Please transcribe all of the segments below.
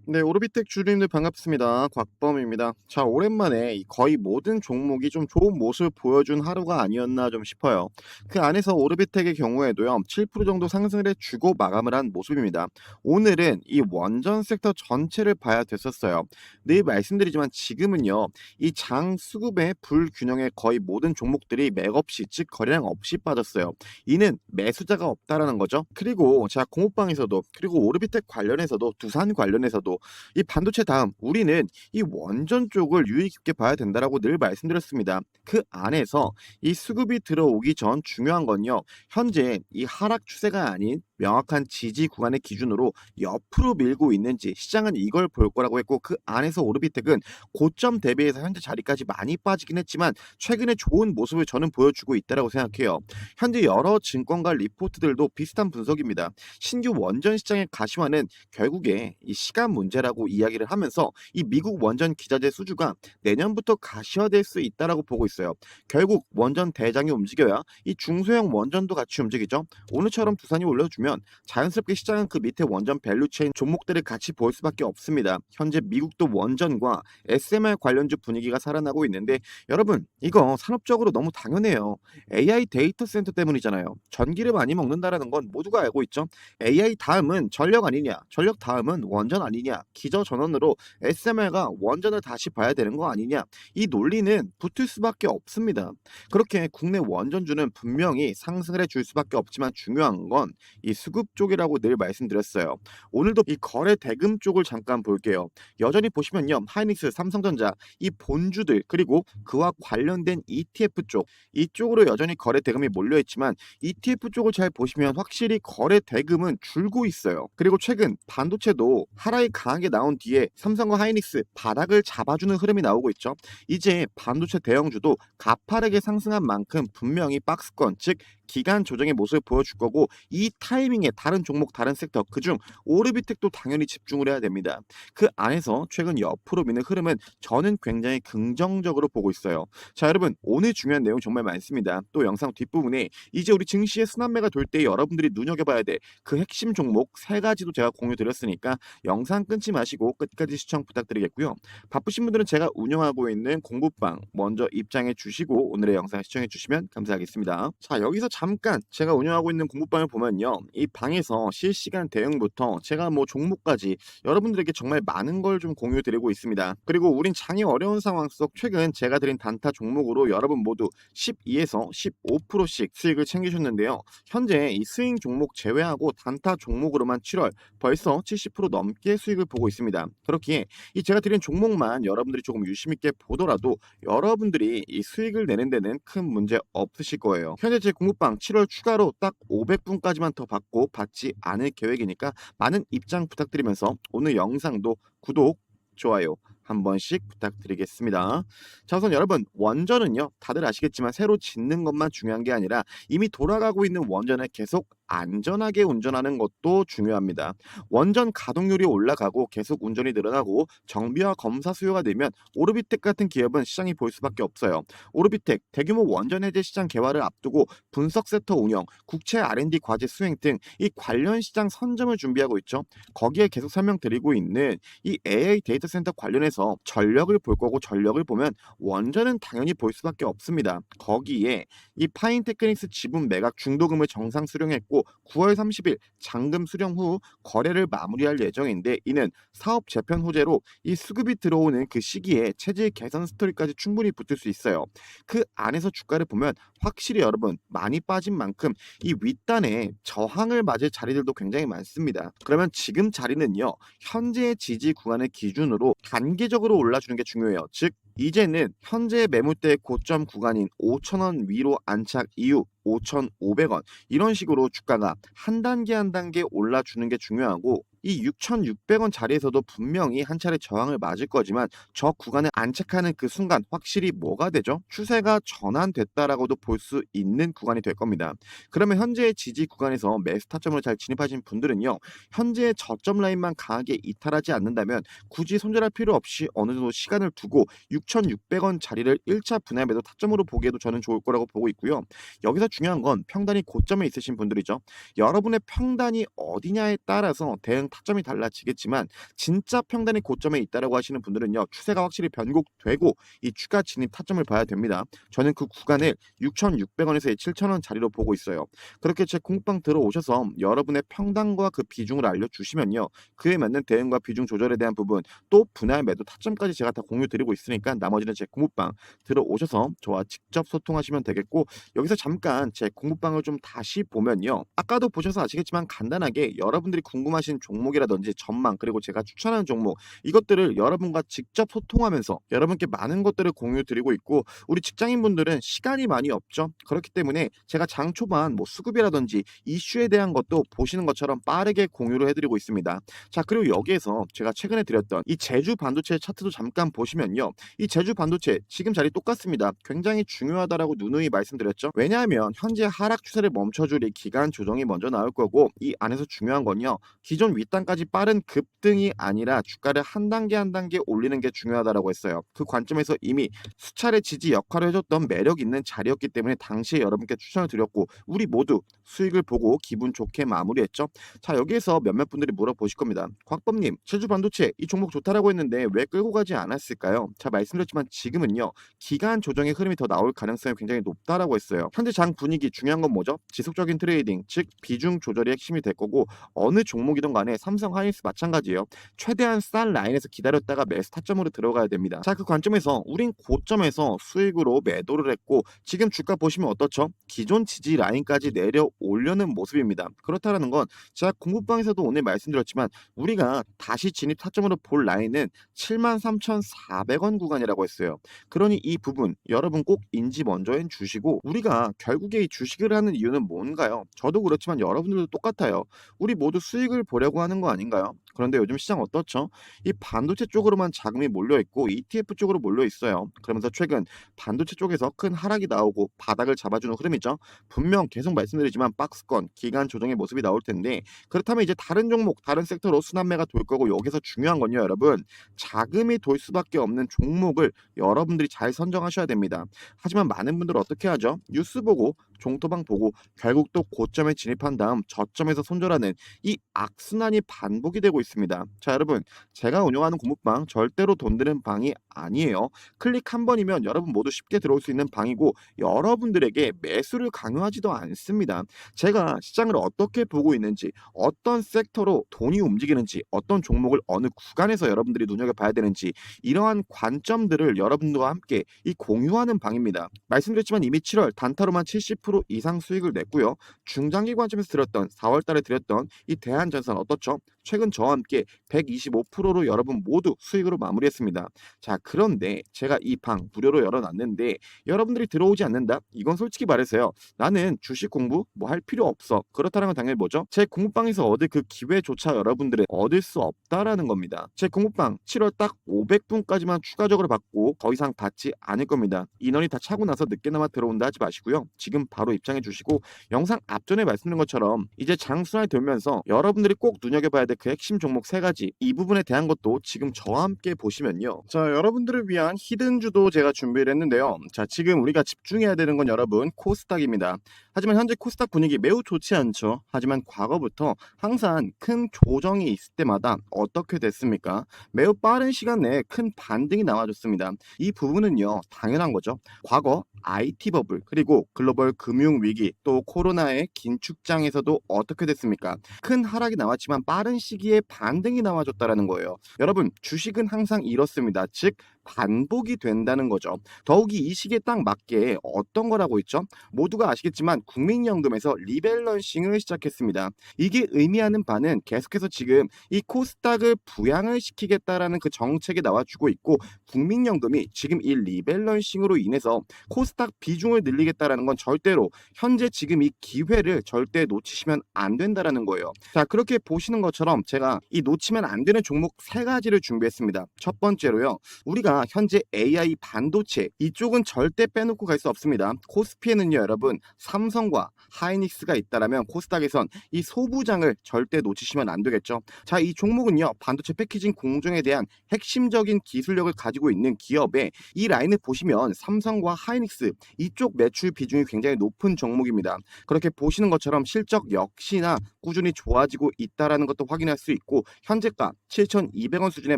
네, 오르비텍 주주님들 반갑습니다. 곽범입니다. 자, 오랜만에 이 거의 모든 종목이 좀 좋은 모습을 보여준 하루가 아니었나 좀 싶어요. 그 안에서 오르비텍의 경우에도요, 7% 정도 상승을 해주고 마감을 한 모습입니다. 오늘은 이 원전 섹터 전체를 봐야 됐었어요. 늘 말씀드리지만 지금은요, 이 장 수급의 불균형에 거의 모든 종목들이 맥없이, 즉 거래량 없이 빠졌어요. 이는 매수자가 없다라는 거죠. 그리고 제가 공업방에서도, 그리고 오르비텍 관련해서도, 두산 관련해서도 이 반도체 다음 우리는 이 원전 쪽을 유의 깊게 봐야 된다라고 늘 말씀드렸습니다. 그 안에서 이 수급이 들어오기 전 중요한 건요. 현재 이 하락 추세가 아닌 명확한 지지 구간의 기준으로 옆으로 밀고 있는지 시장은 이걸 볼 거라고 했고, 그 안에서 오르비텍은 고점 대비해서 현재 자리까지 많이 빠지긴 했지만 최근에 좋은 모습을 저는 보여주고 있다라고 생각해요. 현재 여러 증권가 리포트들도 비슷한 분석입니다. 신규 원전 시장의 가시화는 결국에 이 시간 문제라고 이야기를 하면서 이 미국 원전 기자재 수주가 내년부터 가시화될 수 있다라고 보고 있어요. 결국 원전 대장이 움직여야 이 중소형 원전도 같이 움직이죠. 오늘처럼 두산이 올려주면 자연스럽게 시장은 그 밑에 원전 밸류체인 종목들을 같이 볼 수밖에 없습니다. 현재 미국도 원전과 SMR 관련주 분위기가 살아나고 있는데, 여러분 이거 산업적으로 너무 당연해요. AI 데이터 센터 때문이잖아요. 전기를 많이 먹는다라는 건 모두가 알고 있죠. AI 다음은 전력 아니냐, 전력 다음은 원전 아니냐, 기저 전원으로 SMR과 원전을 다시 봐야 되는 거 아니냐, 이 논리는 붙을 수밖에 없습니다. 그렇게 국내 원전주는 분명히 상승을 해줄 수밖에 없지만 중요한 건 이 수급 쪽이라고 늘 말씀드렸어요. 오늘도 이 거래 대금 쪽을 잠깐 볼게요. 여전히 보시면요, 하이닉스, 삼성전자 이 본주들, 그리고 그와 관련된 ETF 쪽, 이쪽으로 여전히 거래 대금이 몰려 있지만 ETF 쪽을 잘 보시면 확실히 거래 대금은 줄고 있어요. 그리고 최근 반도체도 하락이 강하게 나온 뒤에 삼성과 하이닉스 바닥을 잡아주는 흐름이 나오고 있죠. 이제 반도체 대형주도 가파르게 상승한 만큼 분명히 박스권, 즉 기간 조정의 모습을 보여줄 거고, 이 타이밍에 다른 종목, 다른 섹터, 그중 오르비텍도 당연히 집중을 해야 됩니다. 그 안에서 최근 옆으로 미는 흐름은 저는 굉장히 긍정적으로 보고 있어요. 자, 여러분 오늘 중요한 내용 정말 많습니다. 또 영상 뒷부분에 이제 우리 증시의 순환매가 돌 때 여러분들이 눈여겨봐야 될 그 핵심 종목 세 가지도 제가 공유 드렸으니까 영상 끊지 마시고 끝까지 시청 부탁드리겠고요. 바쁘신 분들은 제가 운영하고 있는 공부방 먼저 입장해 주시고 오늘의 영상 시청해 주시면 감사하겠습니다. 자, 여기서 잠깐 제가 운영하고 있는 공부방을 보면요, 이 방에서 실시간 대응부터 제가 뭐 종목까지 여러분들에게 정말 많은 걸 좀 공유 드리고 있습니다. 그리고 우린 장이 어려운 상황 속 최근 제가 드린 단타 종목으로 여러분 모두 12에서 15%씩 수익을 챙기셨는데요. 현재 이 스윙 종목 제외하고 단타 종목으로만 7월 벌써 70% 넘게 수익을 보고 있습니다. 그렇기에 이 제가 드린 종목만 여러분들이 조금 유심 있게 보더라도 여러분들이 이 수익을 내는 데는 큰 문제 없으실 거예요. 현재 제 공부방 7월 추가로 딱 500분까지만 더 받고 받지 않을 계획이니까 많은 입장 부탁드리면서 오늘 영상도 구독, 좋아요 한 번씩 부탁드리겠습니다. 자, 우선 여러분 원전은요, 다들 아시겠지만 새로 짓는 것만 중요한 게 아니라 이미 돌아가고 있는 원전을 계속 안전하게 운전하는 것도 중요합니다. 원전 가동률이 올라가고 계속 운전이 늘어나고 정비와 검사 수요가 늘면 오르비텍 같은 기업은 시장이 보일 수밖에 없어요. 오르비텍 대규모 원전 해제 시장 개화를 앞두고 분석 센터 운영, 국채 R&D 과제 수행 등 이 관련 시장 선점을 준비하고 있죠. 거기에 계속 설명드리고 있는 이 AI 데이터 센터 관련해서 전력을 볼 거고, 전력을 보면 원전은 당연히 볼 수밖에 없습니다. 거기에 이 파인테크닉스 지분 매각 중도금을 정상 수령했고 9월 30일 잔금 수령 후 거래를 마무리할 예정인데, 이는 사업 재편 호재로 이 수급이 들어오는 그 시기에 체질 개선 스토리까지 충분히 붙을 수 있어요. 그 안에서 주가를 보면 확실히 여러분 많이 빠진 만큼 이 윗단에 저항을 맞을 자리들도 굉장히 많습니다. 그러면 지금 자리는요, 현재의 지지 구간을 기준으로 단계적으로 올라주는 게 중요해요. 즉 이제는 현재 매물대 고점 구간인 5,000원 위로 안착 이후 5,500원, 이런 식으로 주가가 한 단계 한 단계 올라주는 게 중요하고, 이 6,600원 자리에서도 분명히 한 차례 저항을 맞을 거지만 저 구간에 안착하는 그 순간 확실히 뭐가 되죠? 추세가 전환됐다라고도 볼 수 있는 구간이 될 겁니다. 그러면 현재의 지지 구간에서 매수 타점으로 잘 진입하신 분들은요, 현재의 저점 라인만 강하게 이탈하지 않는다면 굳이 손절할 필요 없이 어느 정도 시간을 두고 6,600원 자리를 1차 분할 매도 타점으로 보기에도 저는 좋을 거라고 보고 있고요. 여기서 중요한 건 평단이 고점에 있으신 분들이죠. 여러분의 평단이 어디냐에 따라서 대응 타점이 달라지겠지만 진짜 평단의 고점에 있다라고 하시는 분들은요. 추세가 확실히 변곡되고 이 추가 진입 타점을 봐야 됩니다. 저는 그 구간을 6,600원에서 7,000원 자리로 보고 있어요. 그렇게 제 공방 들어오셔서 여러분의 평단과 그 비중을 알려주시면요. 그에 맞는 대응과 비중 조절에 대한 부분 또 분할 매도 타점까지 제가 다 공유 드리고 있으니까 나머지는 제 공부방 들어오셔서 저와 직접 소통하시면 되겠고 여기서 잠깐 제 공부방을 좀 다시 보면요. 아까도 보셔서 아시겠지만 간단하게 여러분들이 궁금하신 종목이라든지 전망 그리고 제가 추천하는 종목 이것들을 여러분과 직접 소통하면서 여러분께 많은 것들을 공유 드리고 있고 우리 직장인분들은 시간이 많이 없죠. 그렇기 때문에 제가 장 초반 뭐 수급이라든지 이슈에 대한 것도 보시는 것처럼 빠르게 공유를 해드리고 있습니다. 자 그리고 여기에서 제가 최근에 드렸던 이 제주 반도체 차트도 잠깐 보시면요. 이 제주 반도체 지금 자리 똑같습니다. 굉장히 중요하다라고 누누이 말씀드렸죠. 왜냐하면 현재 하락 추세를 멈춰줄 이 기간 조정이 먼저 나올 거고 이 안에서 중요한 건요. 기존 윗단까지 빠른 급등이 아니라 주가를 한 단계 한 단계 올리는 게 중요하다라고 했어요. 그 관점에서 이미 수차례 지지 역할을 해줬던 매력 있는 자리였기 때문에 당시에 여러분께 추천을 드렸고 우리 모두 수익을 보고 기분 좋게 마무리했죠. 자 여기에서 몇몇 분들이 물어보실 겁니다. 곽범님 제주 반도체 이 종목 좋다라고 했는데 왜 끌고 가지 않았을까요? 자 말씀드렸지만 지금은요. 기간 조정의 흐름이 더 나올 가능성이 굉장히 높다라고 했어요. 현재 장 분위기 중요한 건 뭐죠? 지속적인 트레이딩 즉 비중 조절이 핵심이 될 거고 어느 종목이든 간에 삼성 하이닉스 마찬가지예요. 최대한 싼 라인에서 기다렸다가 매수 타점으로 들어가야 됩니다. 자 그 관점에서 우린 고점에서 수익으로 매도를 했고 지금 주가 보시면 어떻죠? 기존 지지 라인까지 내려 올려는 모습입니다. 그렇다는 건 제가 공부방에서도 오늘 말씀드렸지만 우리가 다시 진입 타점으로 볼 라인은 73,400원 구간이라고 했어요. 그러니 이 부분 여러분 꼭 인지 먼저 해주시고 우리가 결국에 이 주식을 하는 이유는 뭔가요? 저도 그렇지만 여러분들도 똑같아요. 우리 모두 수익을 보려고 하는 거 아닌가요? 그런데 요즘 시장 어떻죠? 이 반도체 쪽으로만 자금이 몰려있고 ETF 쪽으로 몰려있어요. 그러면서 최근 반도체 쪽에서 큰 하락이 나오고 바닥을 잡아주는 흐름이죠. 분명 계속 말씀드리지만 박스권, 기간 조정의 모습이 나올 텐데 그렇다면 이제 다른 종목, 다른 섹터로 순환매가 돌 거고 여기서 중요한 건요 여러분 자금이 돌 수밖에 없는 종목을 여러분들이 잘 선정하셔야 됩니다. 하지만 많은 분들은 어떻게 하죠? 뉴스 보고 종토방 보고 결국 또 고점에 진입한 다음 저점에서 손절하는 이 악순환이 반복이 되고 있습니다. 자 여러분 제가 운영하는 공부방 절대로 돈 드는 방이 아니에요. 클릭 한 번이면 여러분 모두 쉽게 들어올 수 있는 방이고 여러분들에게 매수를 강요하지도 않습니다. 제가 시장을 어떻게 보고 있는지 어떤 섹터로 돈이 움직이는지 어떤 종목을 어느 구간에서 여러분들이 눈여겨봐야 되는지 이러한 관점들을 여러분들과 함께 이 공유하는 방입니다. 말씀드렸지만 이미 7월 단타로만 70% 이상 수익을 냈고요. 중장기 관점에서 드렸던 4월 달에 드렸던 이 대한전선 어떻죠? 최근 저와 함께 125%로 여러분 모두 수익으로 마무리했습니다. 자 그런데 제가 이 방 무료로 열어놨는데 여러분들이 들어오지 않는다? 이건 솔직히 말해서요. 나는 주식 공부 뭐 할 필요 없어. 그렇다는 건 당연히 뭐죠? 제 공부방에서 얻을 그 기회조차 여러분들은 얻을 수 없다라는 겁니다. 제 공부방 7월 딱 500분까지만 추가적으로 받고 더 이상 받지 않을 겁니다. 인원이 다 차고 나서 늦게나마 들어온다 하지 마시고요. 지금 바로 입장해 주시고 영상 앞전에 말씀드린 것처럼 이제 장순환이 돌면서 여러분들이 꼭 눈여겨봐야 될 그 핵심 종목 3가지 이 부분에 대한 것도 지금 저와 함께 보시면요. 자 여러분들을 위한 히든주도 제가 준비를 했는데요. 자 지금 우리가 집중해야 되는 건 여러분 코스닥입니다. 하지만 현재 코스닥 분위기 매우 좋지 않죠. 하지만 과거부터 항상 큰 조정이 있을 때마다 어떻게 됐습니까? 매우 빠른 시간 내에 큰 반등이 나와줬습니다. 이 부분은요 당연한 거죠. 과거 IT 버블 그리고 글로벌 금융 위기 또 코로나의 긴축장에서도 어떻게 됐습니까? 큰 하락이 나왔지만 빠른 시기에 반등이 나와줬다라는 거예요. 여러분 주식은 항상 이렇습니다. 즉 반복이 된다는 거죠. 더욱이 이 시기에 딱 맞게 어떤 거라고 있죠? 모두가 아시겠지만 국민연금에서 리밸런싱을 시작했습니다. 이게 의미하는 바는 계속해서 지금 이 코스닥을 부양을 시키겠다라는 그 정책이 나와주고 있고 국민연금이 지금 이 리밸런싱으로 인해서 코스닥 비중을 늘리겠다라는 건 절대로 현재 지금 이 기회를 절대 놓치시면 안 된다라는 거예요. 자 그렇게 보시는 것처럼 제가 이 놓치면 안 되는 종목 3가지를 준비했습니다. 첫 번째로요. 우리가 특히나 현재 AI 반도체 이쪽은 절대 빼놓고 갈 수 없습니다. 코스피에는요 여러분 삼성과 하이닉스가 있다라면 코스닥에선 이 소부장을 절대 놓치시면 안 되겠죠. 자, 이 종목은요 반도체 패키징 공정에 대한 핵심적인 기술력을 가지고 있는 기업에 이 라인을 보시면 삼성과 하이닉스 이쪽 매출 비중이 굉장히 높은 종목입니다. 그렇게 보시는 것처럼 실적 역시나 꾸준히 좋아지고 있다라는 것도 확인할 수 있고 현재가 7,200원 수준의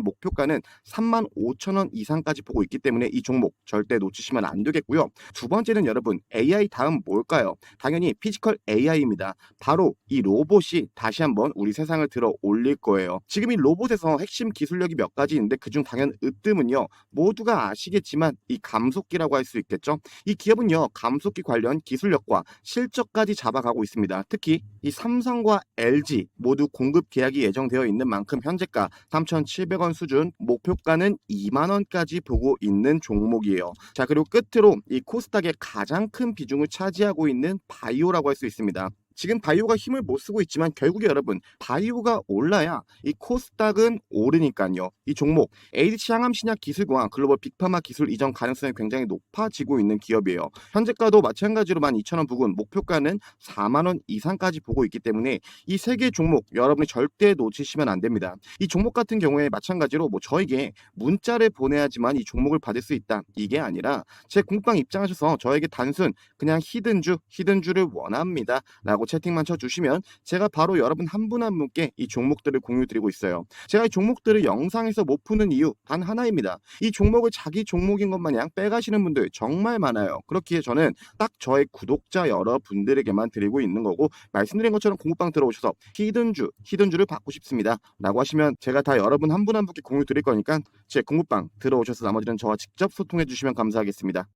목표가는 35,000원 이상까지 보고 있기 때문에 이 종목 절대 놓치시면 안 되겠고요. 두 번째는 여러분 AI 다음 뭘까요? 당연히 피지컬 AI입니다. 바로 이 로봇이 다시 한번 우리 세상을 들어 올릴 거예요. 지금 이 로봇에서 핵심 기술력이 몇 가지 있는데 그중 당연 으뜸은요. 모두가 아시겠지만 이 감속기라고 할 수 있겠죠. 이 기업은요. 감속기 관련 기술력과 실적까지 잡아가고 있습니다. 특히 이 삼성과 LG 모두 공급 계약이 예정되어 있는 만큼 현재가 3,700원 수준, 목표가는 2만 원까지 보고 있는 종목이에요. 자, 그리고 끝으로 이 코스닥의 가장 큰 비중을 차지하고 있는 바이오라고 할 수 있습니다. 지금 바이오가 힘을 못 쓰고 있지만 결국에 여러분 바이오가 올라야 이 코스닥은 오르니까요. 이 종목 ADC 항암 신약 기술과 글로벌 빅파마 기술 이전 가능성이 굉장히 높아지고 있는 기업이에요. 현재가도 마찬가지로 12,000원 부근, 목표가는 4만 원 이상까지 보고 있기 때문에 이 세 개 종목 여러분이 절대 놓치시면 안 됩니다. 이 종목 같은 경우에 마찬가지로 저에게 문자를 보내야지만 이 종목을 받을 수 있다. 이게 아니라 제 공방 입장하셔서 저에게 단순 그냥 히든주를 원합니다. 라고 채팅만 쳐주시면 제가 바로 여러분 한 분 한 분께 이 종목들을 공유드리고 있어요. 제가 이 종목들을 영상에서 못 푸는 이유 단 하나입니다. 이 종목을 자기 종목인 것 마냥 빼가시는 분들 정말 많아요. 그렇기에 저는 딱 저의 구독자 여러분들에게만 드리고 있는 거고 말씀드린 것처럼 공부방 들어오셔서 히든주를 받고 싶습니다. 라고 하시면 제가 다 여러분 한 분 한 분께 공유 드릴 거니까 제 공부방 들어오셔서 나머지는 저와 직접 소통해 주시면 감사하겠습니다.